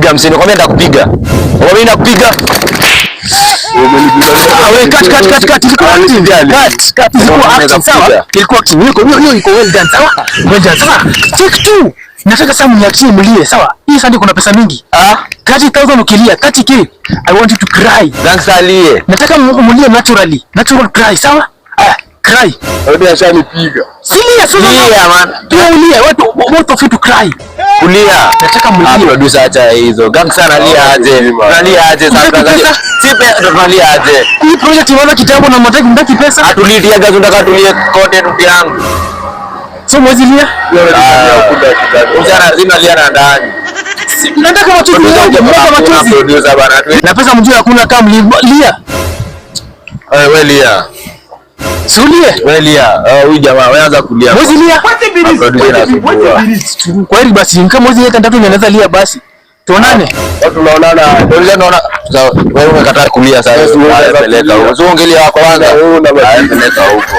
kupiga msini. Nakwambia nitakupiga. Nakwambia nitakupiga. Wewe cut. Ilikuwa acting. Hiyo iko well done, sawa? Well done, sawa? Take two. Nataka sasa mniachie mlie, sawa? Hii sasa kuna pesa mingi. 30,000 ukilia, 30k. I want you to cry. Thanks alie. Nataka mlie naturally. Natural cry, sawa? Cry. Wewe ashanipiga. Silia man. Tulia watu of you to cry. Kulia. Nataka mlie. Producer acha hizo. Gang sana lia aje. Nalia aje sasa. Sipe tunalia aje. Hii project inaona kitambo na mtaki pesa. Atulitia gazi unataka tulie kote ndugu yangu. So mwezi lia? Ujana zima lia na ndani. Nataka watu tulie producer bana. Na pesa mjua hakuna kama lia. Wewe lia. Sulia. Wewe lia. Huyu jamaa weanza kulia. Mwezi lia. Kwa hiyo basi kama mwezi yeta ndatu nianza lia basi. Tuonane. Watu tunaonana. Ndio naona wewe umekataa kulia sasa. Peleka huko. Usiongelia kwanza. Peleka huko.